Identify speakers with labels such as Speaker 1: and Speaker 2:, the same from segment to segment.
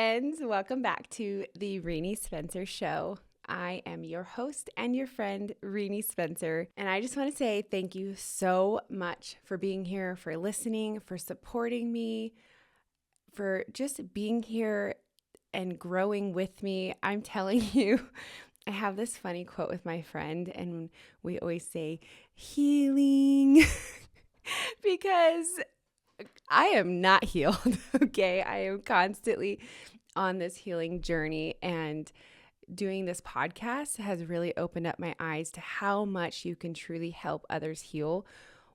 Speaker 1: friends. Welcome back to the Renee Spencer Show. I am your host and your friend, Renee Spencer. And I just want to say thank you so much for being here, for listening, for supporting me, for just being here and growing with me. I'm telling you, I have this funny quote with my friend, and we always say healing because I am not healed, okay? I am constantly on this healing journey, and doing this podcast has really opened up my eyes to how much you can truly help others heal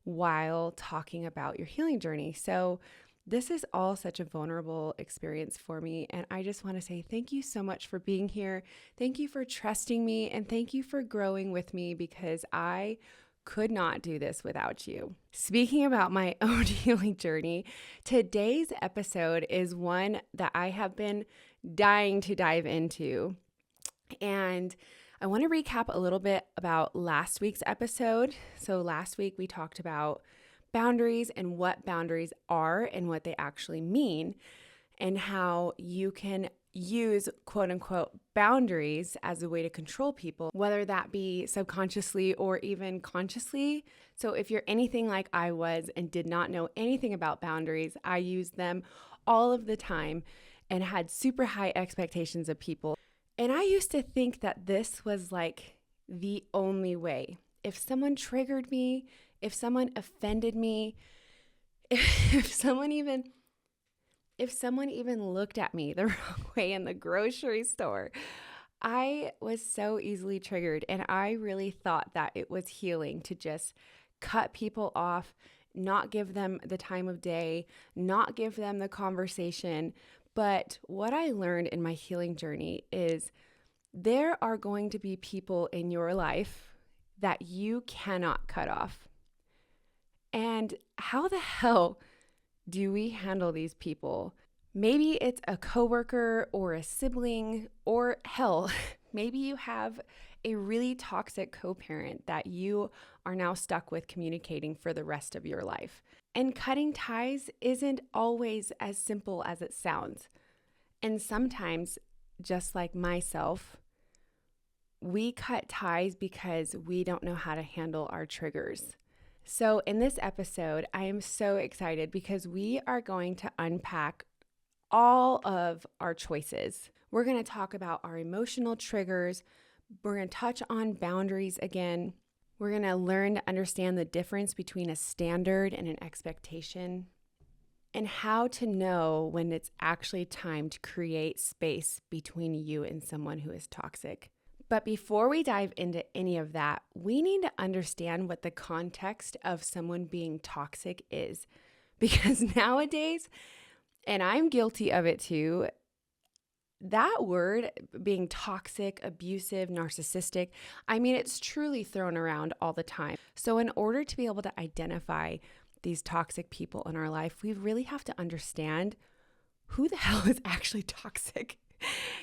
Speaker 1: while talking about your healing journey. So this is all such a vulnerable experience for me, and I just want to say thank you so much for being here. Thank you for trusting me, and thank you for growing with me because I could not do this without you. Speaking about my own healing journey, today's episode is one that I have been dying to dive into. And I want to recap a little bit about last week's episode. So last week we talked about boundaries and what boundaries are and what they actually mean, and how you can use quote unquote boundaries as a way to control people, whether that be subconsciously or even consciously. So if you're anything like I was and did not know anything about boundaries, I used them all of the time and had super high expectations of people. And I used to think that this was like the only way. If someone triggered me, if someone offended me, if someone even looked at me the wrong way in the grocery store, I was so easily triggered. And I really thought that it was healing to just cut people off, not give them the time of day, not give them the conversation. But what I learned in my healing journey is there are going to be people in your life that you cannot cut off. And how the hell do we handle these people? Maybe it's a coworker or a sibling, or hell, maybe you have a really toxic co-parent that you are now stuck with communicating for the rest of your life. And cutting ties isn't always as simple as it sounds. And sometimes, just like myself, we cut ties because we don't know how to handle our triggers. So in this episode, I am so excited because we are going to unpack all of our choices. We're going to talk about our emotional triggers. We're going to touch on boundaries again. We're going to learn to understand the difference between a standard and an expectation, and how to know when it's actually time to create space between you and someone who is toxic. But before we dive into any of that, we need to understand what the context of someone being toxic is. Because nowadays, and I'm guilty of it too, that word being toxic, abusive, narcissistic, I mean, it's truly thrown around all the time. So in order to be able to identify these toxic people in our life, we really have to understand who the hell is actually toxic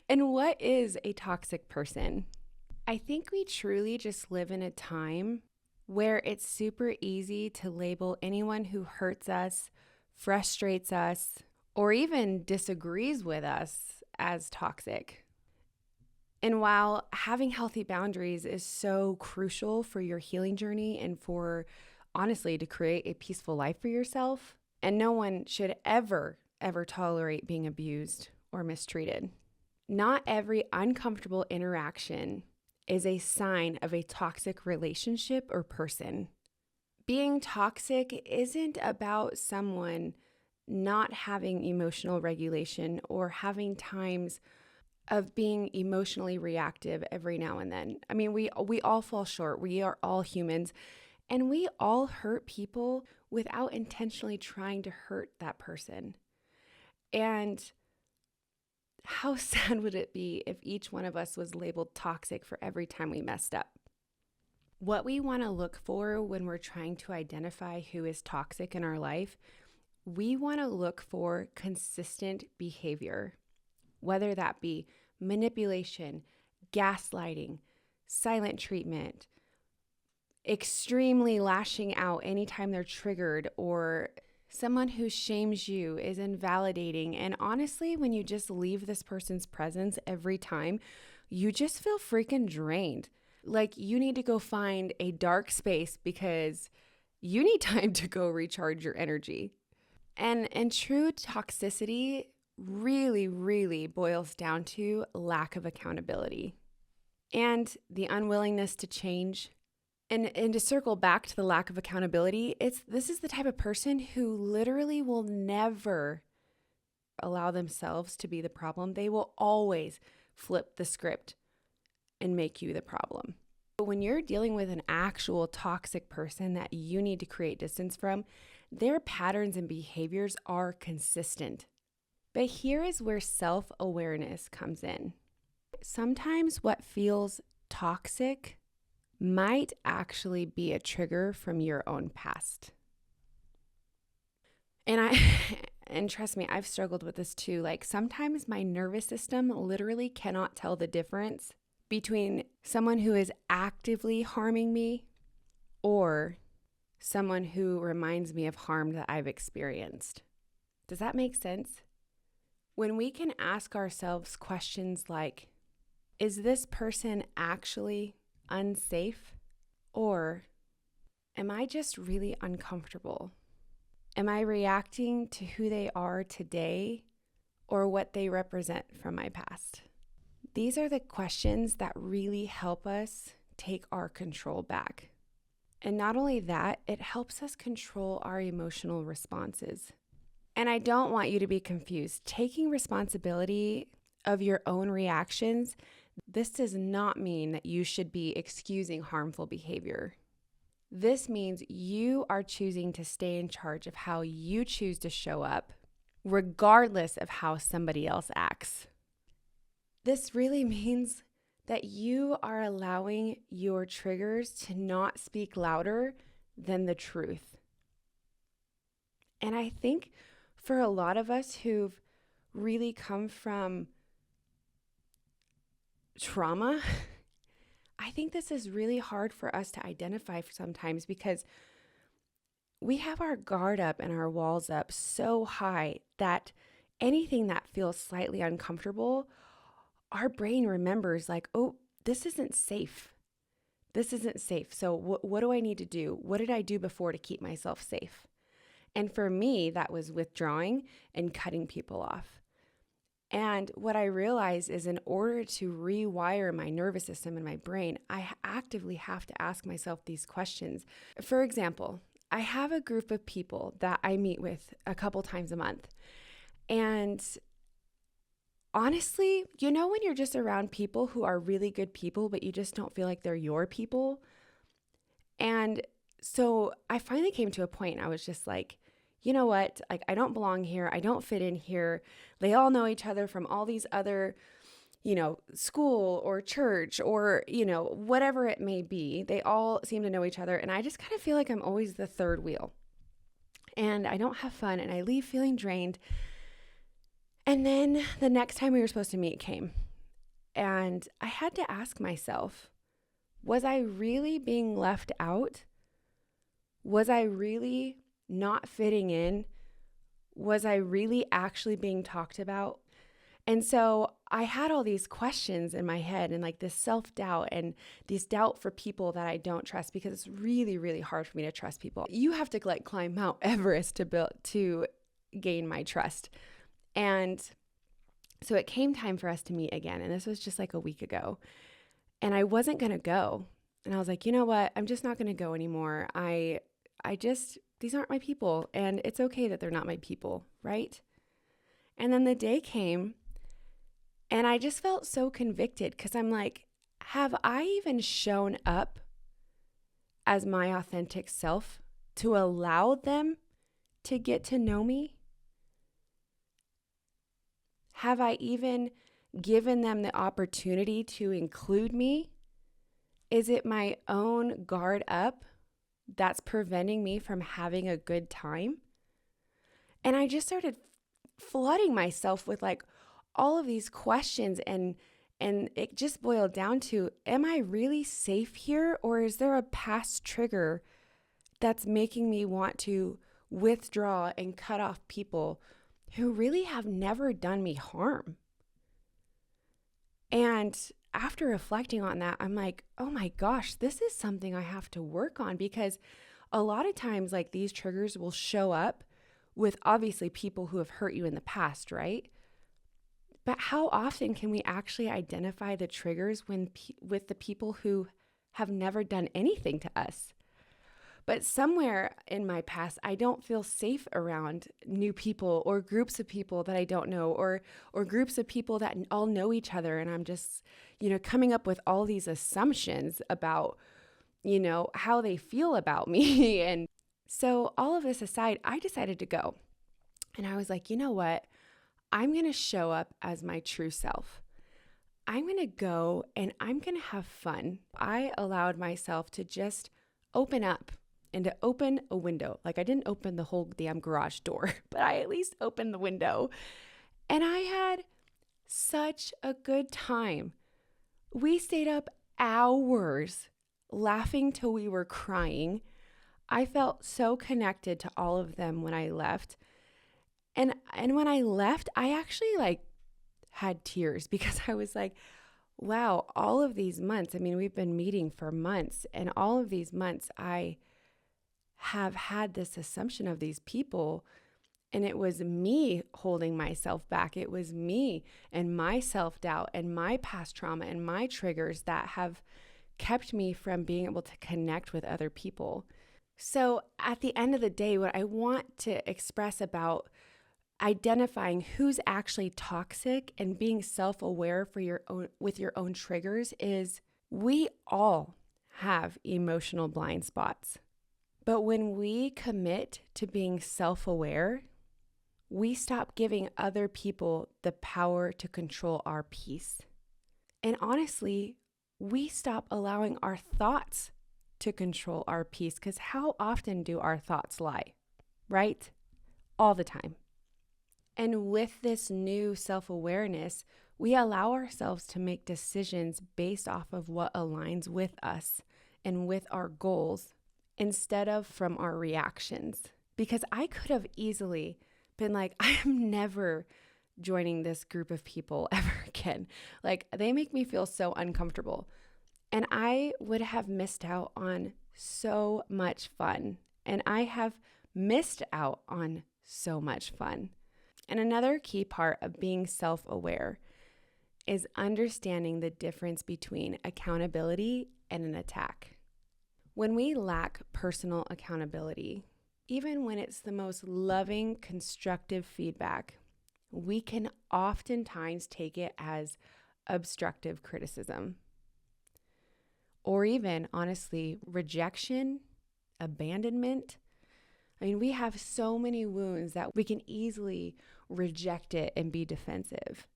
Speaker 1: and what is a toxic person. I think we truly just live in a time where it's super easy to label anyone who hurts us, frustrates us, or even disagrees with us as toxic. And while having healthy boundaries is so crucial for your healing journey and for, honestly, to create a peaceful life for yourself, and no one should ever tolerate being abused or mistreated, not every uncomfortable interaction is a sign of a toxic relationship or person. Being toxic isn't about someone not having emotional regulation or having times of being emotionally reactive every now and then. I mean, we all fall short. We are all humans, and we all hurt people without intentionally trying to hurt that person. And how sad would it be if each one of us was labeled toxic for every time we messed up? What we want to look for when we're trying to identify who is toxic in our life, we want to look for consistent behavior, whether that be manipulation, gaslighting, silent treatment, extremely lashing out anytime they're triggered, or Someone who shames you, is invalidating. And honestly, when you just leave this person's presence every time, you just feel freaking drained. Like you need to go find a dark space because you need time to go recharge your energy. And true toxicity really, really boils down to lack of accountability and the unwillingness to change. And to circle back to the lack of accountability, this is the type of person who literally will never allow themselves to be the problem. They will always flip the script and make you the problem. But when you're dealing with an actual toxic person that you need to create distance from, their patterns and behaviors are consistent. But here is where self-awareness comes in. Sometimes what feels toxic might actually be a trigger from your own past. And trust me, I've struggled with this too. Like sometimes my nervous system literally cannot tell the difference between someone who is actively harming me or someone who reminds me of harm that I've experienced. Does that make sense? When we can ask ourselves questions like, is this person actually unsafe? Or am I just really uncomfortable? Am I reacting to who they are today or what they represent from my past? These are the questions that really help us take our control back. And not only that, it helps us control our emotional responses. And I don't want you to be confused. Taking responsibility of your own reactions, this does not mean that you should be excusing harmful behavior. This means you are choosing to stay in charge of how you choose to show up, regardless of how somebody else acts. This really means that you are allowing your triggers to not speak louder than the truth. And I think for a lot of us who've really come from trauma, I think this is really hard for us to identify sometimes because we have our guard up and our walls up so high that anything that feels slightly uncomfortable, our brain remembers like, oh, this isn't safe. This isn't safe. So what do I need to do? What did I do before to keep myself safe? And for me, that was withdrawing and cutting people off. And what I realized is in order to rewire my nervous system and my brain, I actively have to ask myself these questions. For example, I have a group of people that I meet with a couple times a month. And honestly, you know when you're just around people who are really good people, but you just don't feel like they're your people? And so I finally came to a point and I was just like, you know what? Like, I don't belong here. I don't fit in here. They all know each other from all these other, school or church or, whatever it may be. They all seem to know each other. And I just kind of feel like I'm always the third wheel. And I don't have fun and I leave feeling drained. And then the next time we were supposed to meet came. And I had to ask myself, was I really being left out? Was I really not fitting in? Was I really actually being talked about? And so I had all these questions in my head and like this self-doubt and this doubt for people that I don't trust because it's really, really hard for me to trust people. You have to like climb Mount Everest to gain my trust. And so it came time for us to meet again. And this was just like a week ago. And I wasn't going to go. And I was like, you know what? I'm just not going to go anymore. These aren't my people. And it's okay that they're not my people, right? And then the day came and I just felt so convicted because I'm like, have I even shown up as my authentic self to allow them to get to know me? Have I even given them the opportunity to include me? Is it my own guard up that's preventing me from having a good time? And I just started flooding myself with like all of these questions and it just boiled down to, am I really safe here or is there a past trigger that's making me want to withdraw and cut off people who really have never done me harm. And after reflecting on that, I'm like, oh my gosh, this is something I have to work on, because a lot of times, like, these triggers will show up with obviously people who have hurt you in the past, right? But how often can we actually identify the triggers with the people who have never done anything to us? But somewhere in my past, I don't feel safe around new people or groups of people that I don't know, or groups of people that all know each other. And I'm just, coming up with all these assumptions about, how they feel about me. And so all of this aside, I decided to go. And I was like, you know what? I'm going to show up as my true self. I'm going to go and I'm going to have fun. I allowed myself to just open up and to open a window. Like, I didn't open the whole damn garage door, but I at least opened the window. And I had such a good time. We stayed up hours laughing till we were crying. I felt so connected to all of them when I left. And when I left, I actually had tears, because I was like, wow, all of these months, I mean, we've been meeting for months, and all of these months I have had this assumption of these people, and it was me holding myself back. It was me and my self-doubt and my past trauma and my triggers that have kept me from being able to connect with other people. So at the end of the day, what I want to express about identifying who's actually toxic and being self-aware with your own triggers is, we all have emotional blind spots. But when we commit to being self-aware, we stop giving other people the power to control our peace. And honestly, we stop allowing our thoughts to control our peace, because how often do our thoughts lie, right? All the time. And with this new self-awareness, we allow ourselves to make decisions based off of what aligns with us and with our goals, instead of from our reactions. Because I could have easily been like, I am never joining this group of people ever again. Like, they make me feel so uncomfortable. And I would have missed out on so much fun. And I have missed out on so much fun. And another key part of being self-aware is understanding the difference between accountability and an attack. When we lack personal accountability, even when it's the most loving, constructive feedback, we can oftentimes take it as obstructive criticism. Or even, honestly, rejection, abandonment. I mean, we have so many wounds that we can easily reject it and be defensive.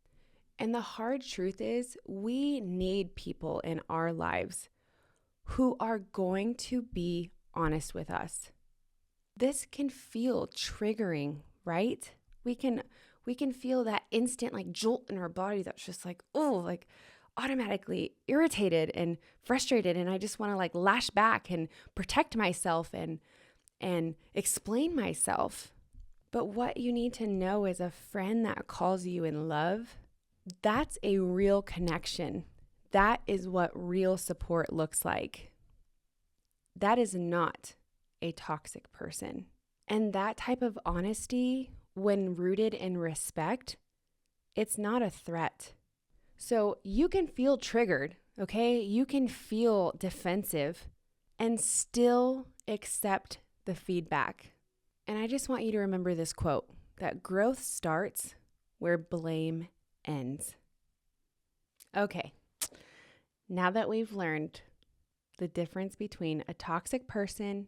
Speaker 1: And the hard truth is, we need people in our lives who are going to be honest with us. This can feel triggering, right? We can feel that instant jolt in our body that's just automatically irritated and frustrated, and I just want to lash back and protect myself and explain myself. But what you need to know is, a friend that calls you in love, that's a real connection. That is what real support looks like. That is not a toxic person. And that type of honesty, when rooted in respect, it's not a threat. So you can feel triggered, okay? You can feel defensive and still accept the feedback. And I just want you to remember this quote, that growth starts where blame ends. Okay, now that we've learned the difference between a toxic person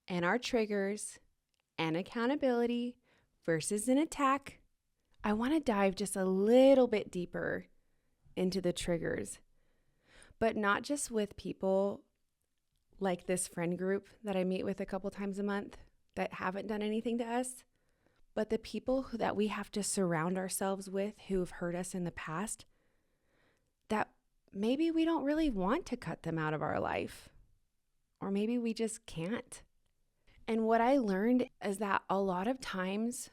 Speaker 1: and our triggers and accountability versus an attack, I want to dive just a little bit deeper into the triggers, but not just with people like this friend group that I meet with a couple times a month that haven't done anything to us, but the people that we have to surround ourselves with who've hurt us in the past, that maybe we don't really want to cut them out of our life, or maybe we just can't. And what I learned is that a lot of times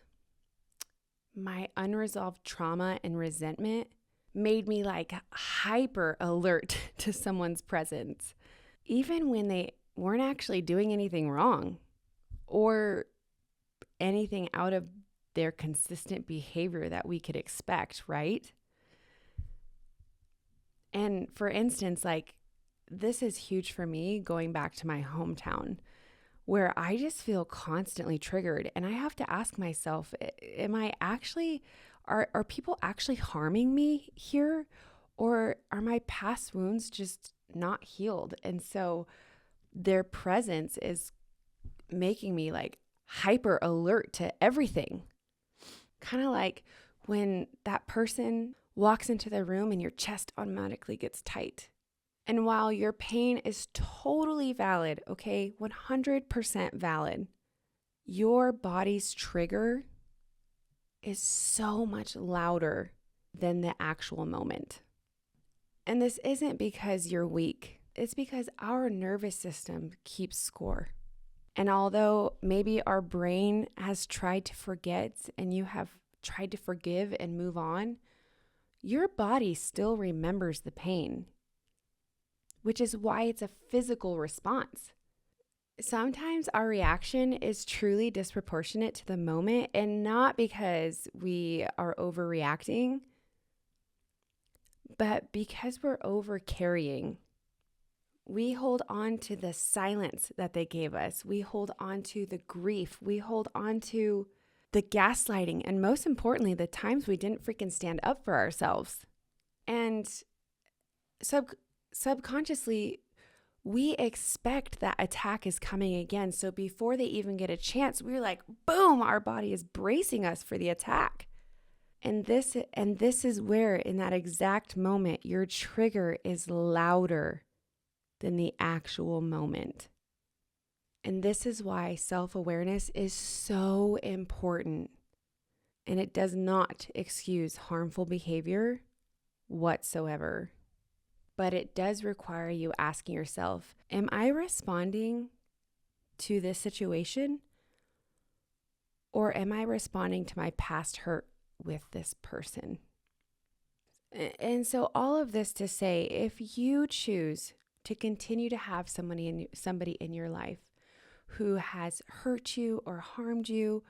Speaker 1: my unresolved trauma and resentment made me like hyper alert to someone's presence, even when they weren't actually doing anything wrong or anything out of their consistent behavior that we could expect, right? And for instance, like this is huge for me going back to my hometown where I just feel constantly triggered. And I have to ask myself, am I actually, are people actually harming me here? Or are my past wounds just not healed? And so their presence is making me like hyper alert to everything. Kind of like when that person walks into the room and your chest automatically gets tight. And while your pain is totally valid, okay, 100% valid, your body's trigger is so much louder than the actual moment. And this isn't because you're weak. It's because our nervous system keeps score. And although maybe our brain has tried to forget and you have tried to forgive and move on, your body still remembers the pain, which is why it's a physical response. Sometimes our reaction is truly disproportionate to the moment, and not because we are overreacting, but because we're over carrying. We hold on to the silence that they gave us. We hold on to the grief. We hold on to the gaslighting. And most importantly, the times we didn't freaking stand up for ourselves. And subconsciously, we expect that attack is coming again. So before they even get a chance, we're like, boom, our body is bracing us for the attack. And this is where, in that exact moment, your trigger is louder than the actual moment. And this is why self-awareness is so important. And it does not excuse harmful behavior whatsoever. But it does require you asking yourself, am I responding to this situation? Or am I responding to my past hurt with this person? And so all of this to say, if you choose to continue to have somebody in your life who has hurt you or harmed you,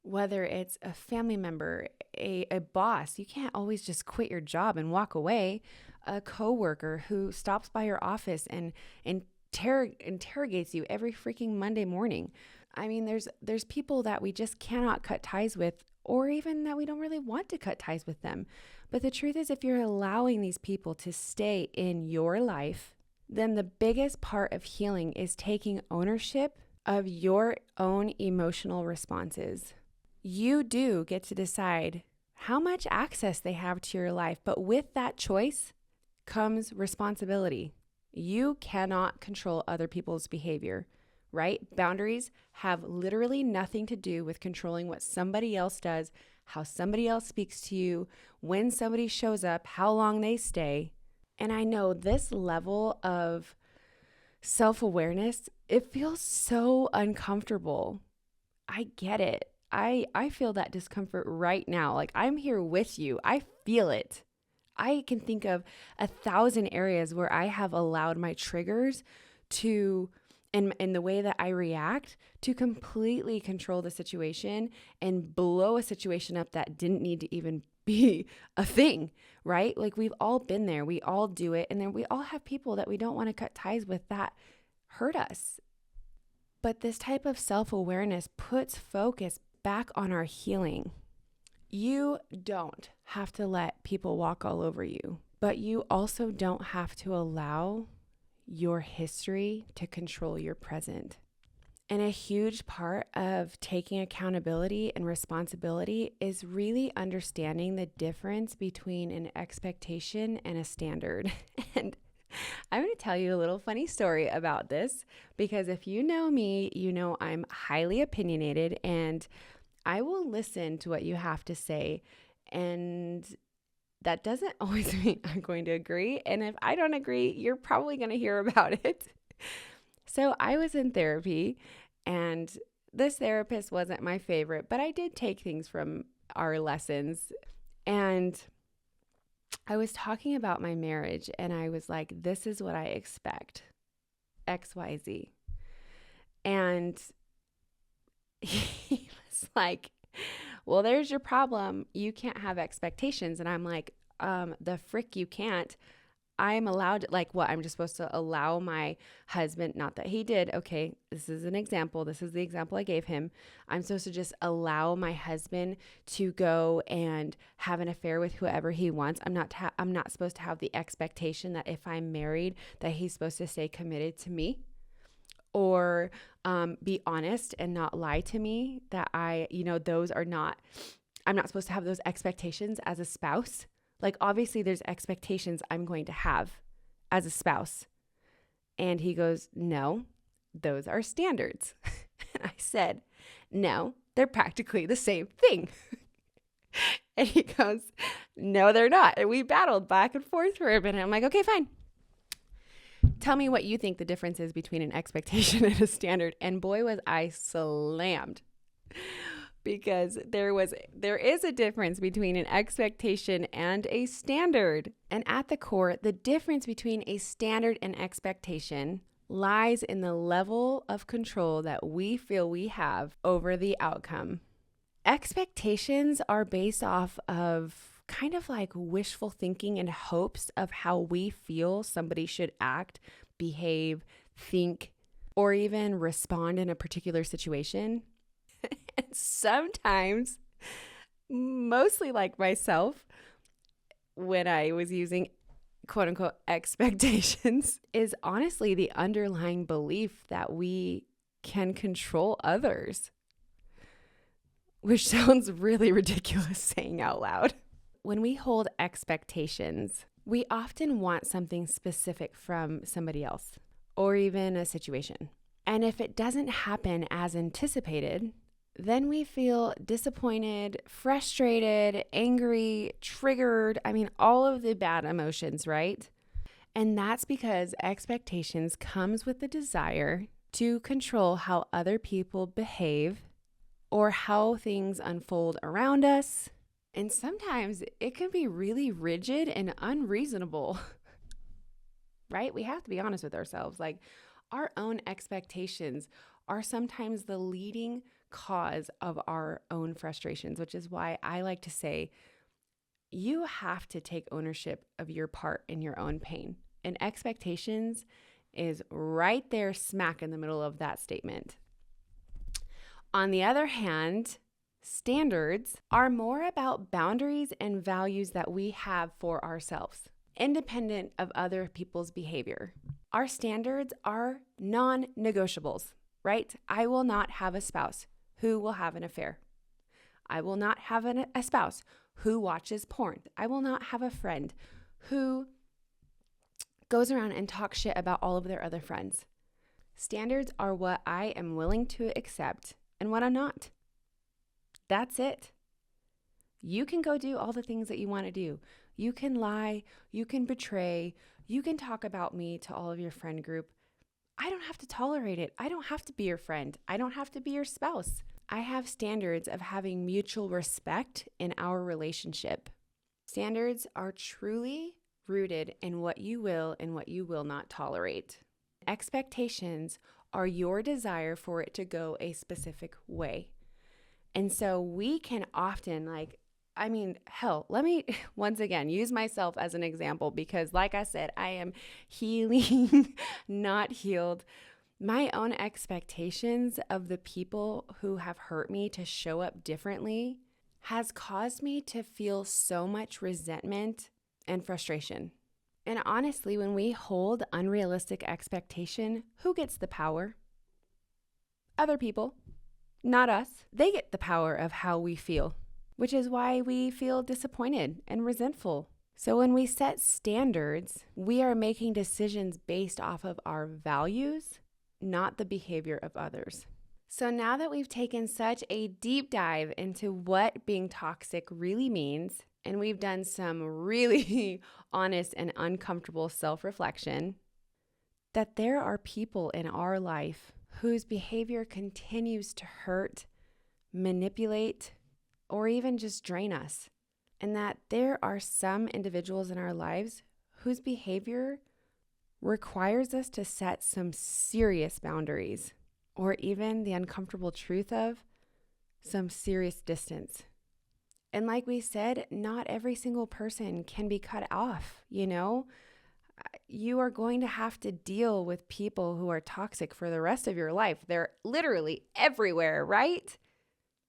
Speaker 1: whether it's a family member, a boss, you can't always just quit your job and walk away, a coworker who stops by your office and interrogates you every freaking Monday morning. I mean, there's people that we just cannot cut ties with, or even that we don't really want to cut ties with them. But the truth is, if you're allowing these people to stay in your life, then the biggest part of healing is taking ownership of your own emotional responses. You do get to decide how much access they have to your life, but with that choice comes responsibility. You cannot control other people's behavior, right? Boundaries have literally nothing to do with controlling what somebody else does, how somebody else speaks to you, when somebody shows up, how long they stay. And I know this level of self-awareness, it feels so uncomfortable. I get it. I feel that discomfort right now. Like I'm here with you. I feel it. I can think of 1,000 areas where I have allowed my triggers to, and the way that I react, to completely control the situation and blow a situation up that didn't need to even be a thing, right? Like we've all been there. We all do it. And then we all have people that we don't want to cut ties with that hurt us. But this type of self-awareness puts focus back on our healing. You don't have to let people walk all over you, but you also don't have to allow your history to control your present. And a huge part of taking accountability and responsibility is really understanding the difference between an expectation and a standard. And I'm going to tell you a little funny story about this, because if you know me, you know I'm highly opinionated and I will listen to what you have to say. And that doesn't always mean I'm going to agree. And if I don't agree, you're probably going to hear about it. So I was in therapy And this therapist wasn't my favorite, but I did take things from our lessons. And I was talking about my marriage, and I was like, this is what I expect, XYZ. And he was like, well, there's your problem. You can't have expectations. And I'm like, the frick you can't. I'm allowed, like, what? I'm just supposed to allow my husband, not that he did. Okay, this is an example. This is the example I gave him. I'm supposed to just allow my husband to go and have an affair with whoever he wants. I'm not supposed to have the expectation that if I'm married, that he's supposed to stay committed to me, or be honest and not lie to me, that those are not, I'm not supposed to have those expectations as a spouse. Like, obviously there's expectations I'm going to have as a spouse. And he goes, no, those are standards. And I said, no, they're practically the same thing. And he goes, no, they're not. And we battled back and forth for a minute. I'm like, okay, fine. Tell me what you think the difference is between an expectation and a standard. And boy, was I slammed. Because there is a difference between an expectation and a standard. And at the core, the difference between a standard and expectation lies in the level of control that we feel we have over the outcome. Expectations are based off of kind of like wishful thinking and hopes of how we feel somebody should act, behave, think, or even respond in a particular situation. And sometimes, mostly like myself, when I was using quote unquote expectations, is honestly the underlying belief that we can control others, which sounds really ridiculous saying out loud. When we hold expectations, we often want something specific from somebody else or even a situation. And if it doesn't happen as anticipated, then we feel disappointed, frustrated, angry, triggered. I mean, all of the bad emotions, right? And that's because expectations comes with the desire to control how other people behave or how things unfold around us. And sometimes it can be really rigid and unreasonable, right? We have to be honest with ourselves. Like, our own expectations are sometimes the leading cause of our own frustrations, which is why I like to say you have to take ownership of your part in your own pain. And expectations is right there smack in the middle of that statement. On the other hand, standards are more about boundaries and values that we have for ourselves, independent of other people's behavior. Our standards are non-negotiables, right? I will not have a spouse who will have an affair. I will not have a spouse who watches porn. I will not have a friend who goes around and talks shit about all of their other friends. Standards are what I am willing to accept and what I'm not. That's it. You can go do all the things that you want to do. You can lie, you can betray, you can talk about me to all of your friend group. I don't have to tolerate it. I don't have to be your friend. I don't have to be your spouse. I have standards of having mutual respect in our relationship. Standards are truly rooted in what you will and what you will not tolerate. Expectations are your desire for it to go a specific way. And so we can often let me once again use myself as an example because like I said, I am healing, not healed. My own expectations of the people who have hurt me to show up differently has caused me to feel so much resentment and frustration. And honestly, when we hold unrealistic expectation, who gets the power? Other people, not us. They get the power of how we feel, which is why we feel disappointed and resentful. So when we set standards, we are making decisions based off of our values, not the behavior of others. So now that we've taken such a deep dive into what being toxic really means, and we've done some really honest and uncomfortable self-reflection, that there are people in our life whose behavior continues to hurt, manipulate, or even just drain us. And that there are some individuals in our lives whose behavior requires us to set some serious boundaries, or even the uncomfortable truth of some serious distance. And like we said, not every single person can be cut off, You are going to have to deal with people who are toxic for the rest of your life. They're literally everywhere, right?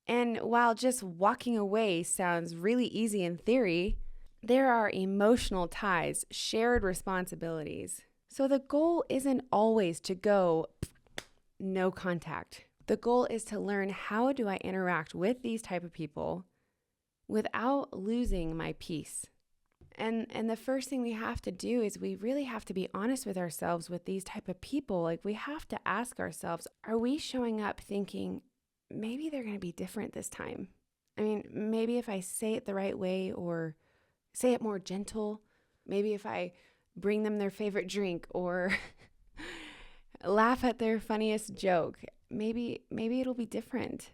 Speaker 1: And while just walking away sounds really easy in theory, there are emotional ties, shared responsibilities. So the goal isn't always to go no contact. The goal is to learn, how do I interact with these type of people without losing my peace? And the first thing we have to do is we really have to be honest with ourselves with these type of people. Like, we have to ask ourselves, are we showing up thinking maybe they're going to be different this time? I mean, maybe if I say it the right way or say it more gentle, maybe if I bring them their favorite drink or laugh at their funniest joke, maybe it'll be different.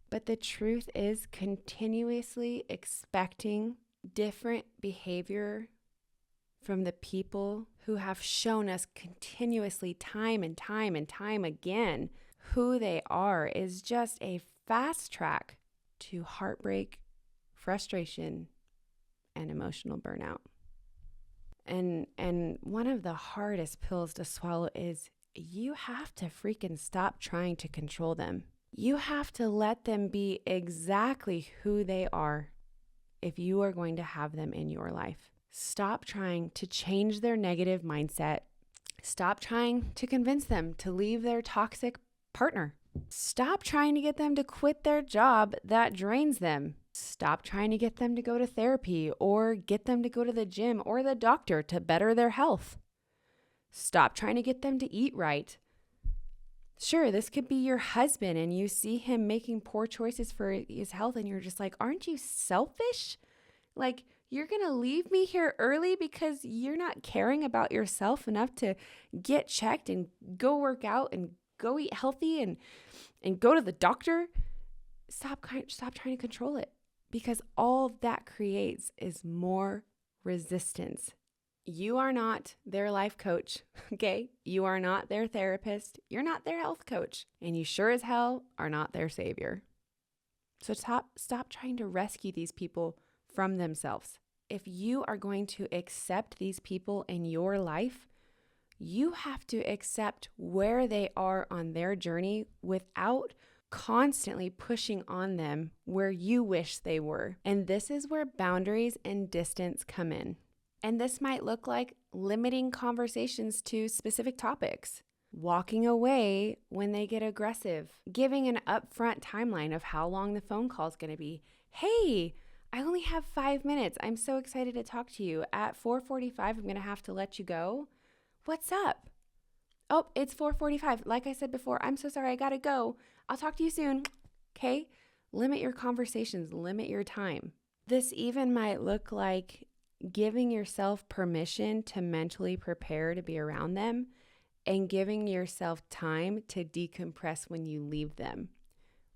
Speaker 1: But the truth is, continuously expecting different behavior from the people who have shown us continuously time and time and time again who they are is just a fast track to heartbreak, frustration, and emotional burnout. And one of the hardest pills to swallow is you have to freaking stop trying to control them. You have to let them be exactly who they are if you are going to have them in your life. Stop trying to change their negative mindset. Stop trying to convince them to leave their toxic partner. Stop trying to get them to quit their job that drains them. Stop trying to get them to go to therapy or get them to go to the gym or the doctor to better their health. Stop trying to get them to eat right. Sure, this could be your husband and you see him making poor choices for his health and you're just like, aren't you selfish? Like, you're going to leave me here early because you're not caring about yourself enough to get checked and go work out and go eat healthy and go to the doctor. Stop trying to control it, because all that creates is more resistance. You are not their life coach, okay? You are not their therapist. You're not their health coach. And you sure as hell are not their savior. So stop trying to rescue these people from themselves. If you are going to accept these people in your life, you have to accept where they are on their journey without constantly pushing on them where you wish they were. And this is where boundaries and distance come in. And this might look like limiting conversations to specific topics, walking away when they get aggressive, giving an upfront timeline of how long the phone call is going to be. Hey, I only have 5 minutes. I'm so excited to talk to you. At 4:45, I'm going to have to let you go. What's up? Oh, it's 4:45. Like I said before, I'm so sorry. I got to go. I'll talk to you soon. Okay? Limit your conversations. Limit your time. This even might look like giving yourself permission to mentally prepare to be around them and giving yourself time to decompress when you leave them,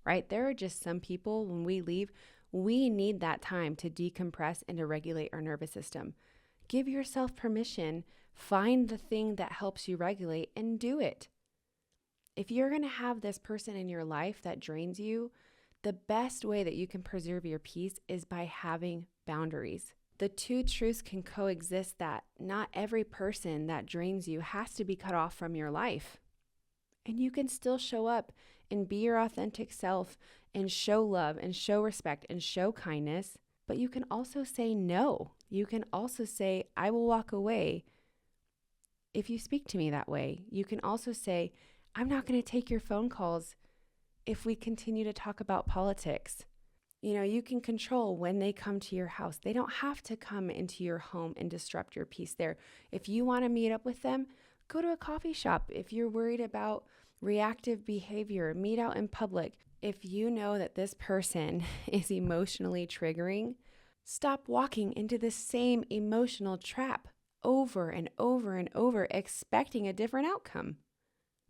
Speaker 1: right? There are just some people, when we leave, we need that time to decompress and to regulate our nervous system. Give yourself permission. Find the thing that helps you regulate and do it. If you're going to have this person in your life that drains you, the best way that you can preserve your peace is by having boundaries. The two truths can coexist, that not every person that drains you has to be cut off from your life. And you can still show up and be your authentic self and show love and show respect and show kindness. But you can also say no. You can also say, I will walk away if you speak to me that way. You can also say, I'm not going to take your phone calls if we continue to talk about politics. You can control when they come to your house. They don't have to come into your home and disrupt your peace there. If you want to meet up with them, go to a coffee shop. If you're worried about reactive behavior, meet out in public. If you know that this person is emotionally triggering, stop walking into the same emotional trap over and over and over, expecting a different outcome.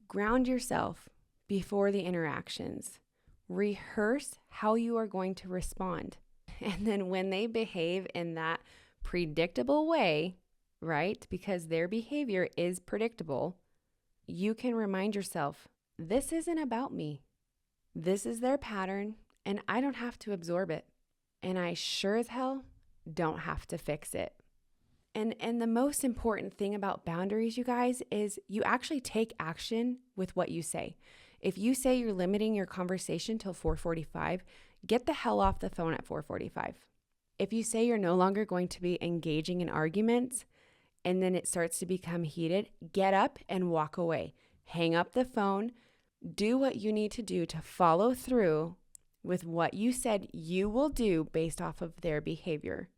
Speaker 1: Ground yourself. before the interactions. Rehearse how you are going to respond. And then when they behave in that predictable way, right? Because their behavior is predictable, you can remind yourself, this isn't about me. This is their pattern, and I don't have to absorb it. And I sure as hell don't have to fix it. And the most important thing about boundaries, you guys, is you actually take action with what you say. If you say you're limiting your conversation till 4:45, get the hell off the phone at 4:45. If you say you're no longer going to be engaging in arguments and then it starts to become heated, get up and walk away. Hang up the phone. Do what you need to do to follow through with what you said you will do based off of their behavior.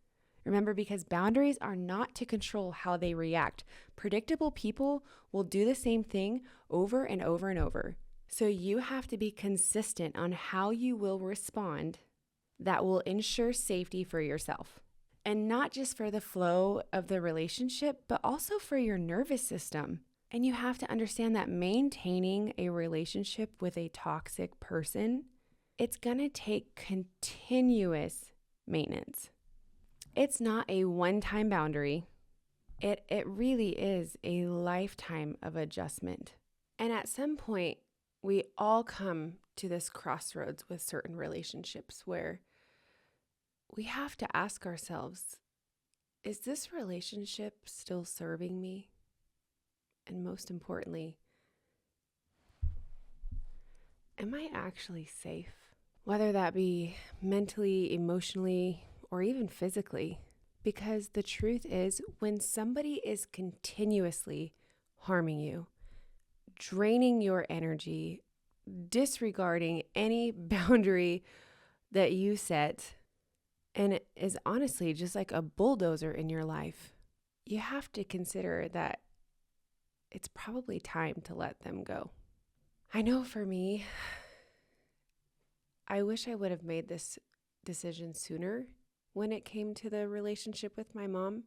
Speaker 1: Remember, because boundaries are not to control how they react. Predictable people will do the same thing over and over and over. So you have to be consistent on how you will respond that will ensure safety for yourself. And not just for the flow of the relationship, but also for your nervous system. And you have to understand that maintaining a relationship with a toxic person, it's going to take continuous maintenance. It's not a one-time boundary. It really is a lifetime of adjustment. And at some point, we all come to this crossroads with certain relationships where we have to ask ourselves, is this relationship still serving me? And most importantly, am I actually safe? Whether that be mentally, emotionally, or even physically. Because the truth is, when somebody is continuously harming you, draining your energy, disregarding any boundary that you set, and it is honestly just like a bulldozer in your life, you have to consider that it's probably time to let them go. I know for me, I wish I would have made this decision sooner when it came to the relationship with my mom,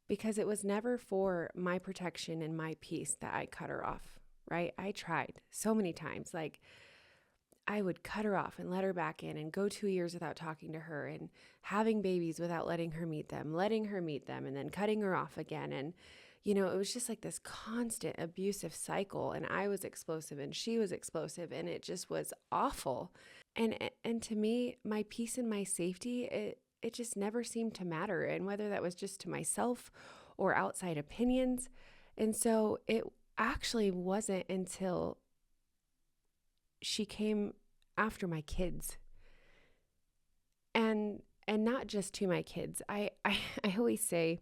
Speaker 1: because it was never for my protection and my peace that I cut her off, right? I tried so many times. Like, I would cut her off and let her back in and go 2 years without talking to her and having babies without letting her meet them, and then cutting her off again. And, it was just like this constant abusive cycle. And I was explosive and she was explosive, and it just was awful. And to me, my peace and my safety, it just never seemed to matter. And whether that was just to myself or outside opinions. And so it actually wasn't until she came after my kids. And not just to my kids. I always say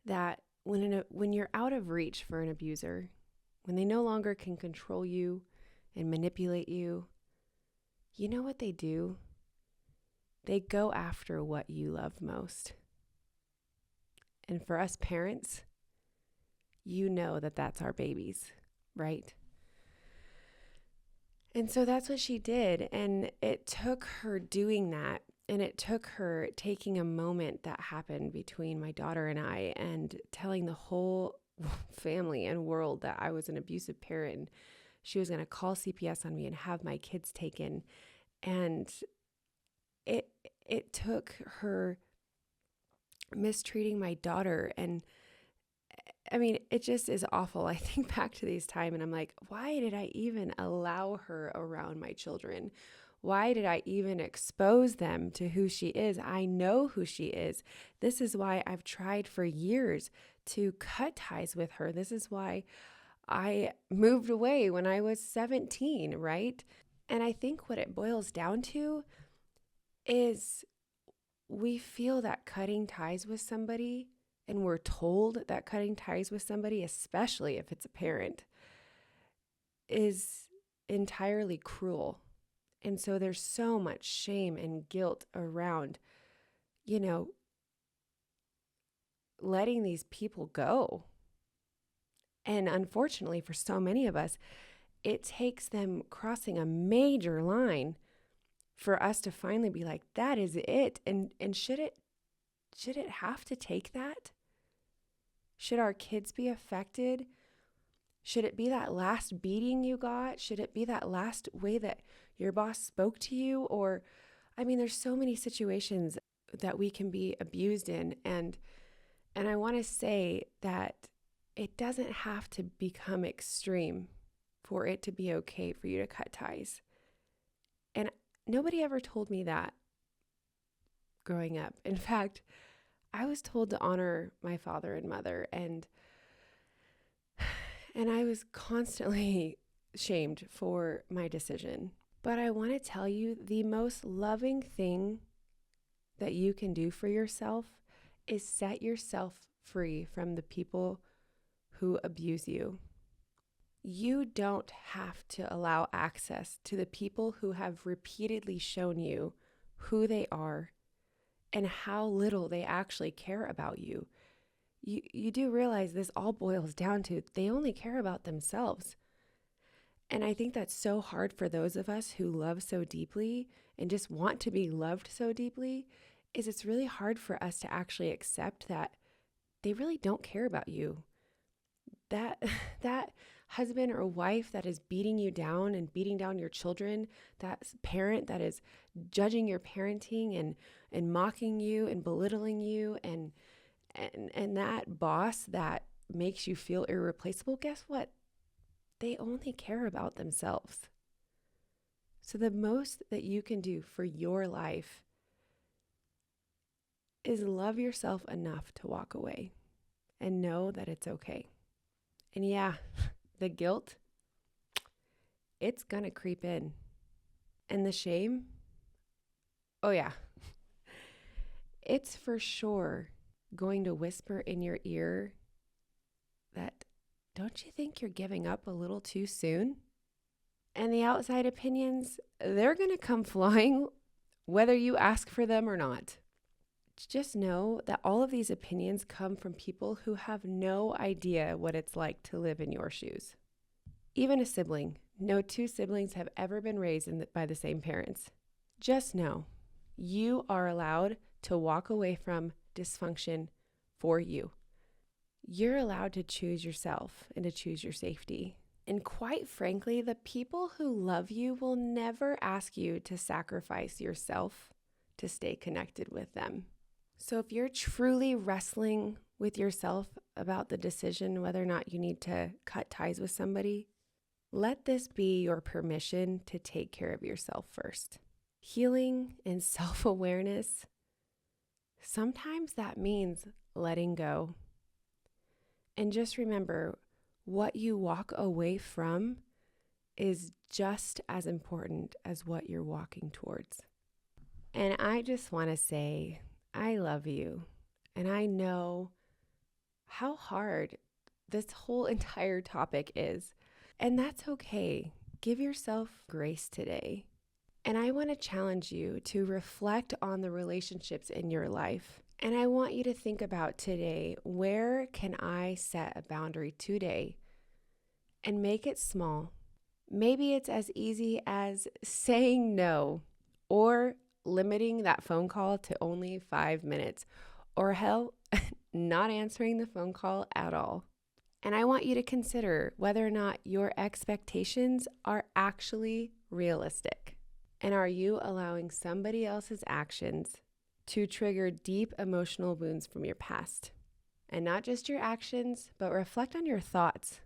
Speaker 1: that when you're out of reach for an abuser, when they no longer can control you and manipulate you, you know what they do? They go after what you love most. And for us parents, you know that that's our babies, right? And so that's what she did. And it took her doing that. And it took her taking a moment that happened between my daughter and I and telling the whole family and world that I was an abusive parent. She was going to call CPS on me and have my kids taken. And it took her mistreating my daughter. And I mean, it just is awful. I think back to these times and I'm like, why did I even allow her around my children? Why did I even expose them to who she is? I know who she is. This is why I've tried for years to cut ties with her. This is why I moved away when I was 17, right? And I think what it boils down to is we feel that cutting ties with somebody, and we're told that cutting ties with somebody, especially if it's a parent, is entirely cruel. And so there's so much shame and guilt around, letting these people go. And unfortunately for so many of us, it takes them crossing a major line for us to finally be like, that is it. And should it have to take that? Should our kids be affected? Should it be that last beating you got? Should it be that last way that your boss spoke to you? Or, there's so many situations that we can be abused in. And I want to say that it doesn't have to become extreme for it to be okay for you to cut ties. And nobody ever told me that growing up. In fact, I was told to honor my father and mother, and I was constantly shamed for my decision. But I want to tell you, the most loving thing that you can do for yourself is set yourself free from the people who abuse you. You don't have to allow access to the people who have repeatedly shown you who they are and how little they actually care about you. You do realize this all boils down to they only care about themselves. And I think that's so hard for those of us who love so deeply and just want to be loved so deeply, is it's really hard for us to actually accept that they really don't care about you. That husband or wife that is beating you down and beating down your children, that parent that is judging your parenting and mocking you and belittling you, and that boss that makes you feel irreplaceable, guess what? They only care about themselves. So the most that you can do for your life is love yourself enough to walk away and know that it's okay. And yeah, the guilt, it's gonna creep in. And the shame, oh yeah, it's for sure going to whisper in your ear that, don't you think you're giving up a little too soon? And the outside opinions, they're gonna come flying whether you ask for them or not. Just know that all of these opinions come from people who have no idea what it's like to live in your shoes. Even a sibling. No two siblings have ever been raised by the same parents. Just know you are allowed to walk away from dysfunction for you. You're allowed to choose yourself and to choose your safety. And quite frankly, the people who love you will never ask you to sacrifice yourself to stay connected with them. So if you're truly wrestling with yourself about the decision whether or not you need to cut ties with somebody, let this be your permission to take care of yourself first. Healing and self-awareness, sometimes that means letting go. And just remember, what you walk away from is just as important as what you're walking towards. And I just want to say, I love you, and I know how hard this whole entire topic is, and that's okay. Give yourself grace today. And I want to challenge you to reflect on the relationships in your life. And I want you to think about today, where can I set a boundary today? And make it small. Maybe it's as easy as saying no, or limiting that phone call to only 5 minutes, or hell, not answering the phone call at all. And I want you to consider whether or not your expectations are actually realistic. And are you allowing somebody else's actions to trigger deep emotional wounds from your past? And not just your actions, but reflect on your thoughts,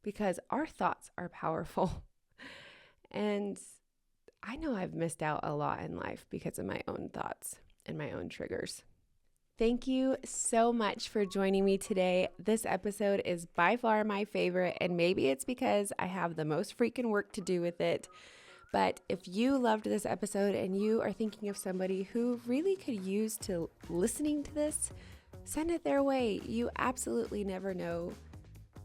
Speaker 1: because our thoughts are powerful. And I know I've missed out a lot in life because of my own thoughts and my own triggers. Thank you so much for joining me today. This episode is by far my favorite, and maybe it's because I have the most freaking work to do with it. But if you loved this episode and you are thinking of somebody who really could use to listening to this, send it their way. You absolutely never know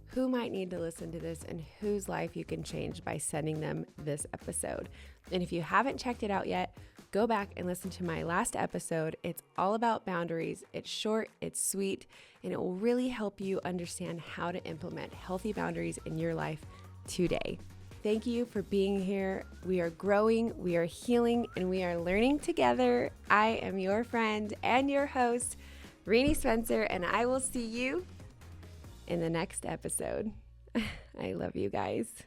Speaker 1: who might need to listen to this and whose life you can change by sending them this episode. And if you haven't checked it out yet, go back and listen to my last episode. It's all about boundaries. It's short, it's sweet, and it will really help you understand how to implement healthy boundaries in your life today. Thank you for being here. We are growing, we are healing, and we are learning together. I am your friend and your host, Renee Spencer, and I will see you in the next episode. I love you guys.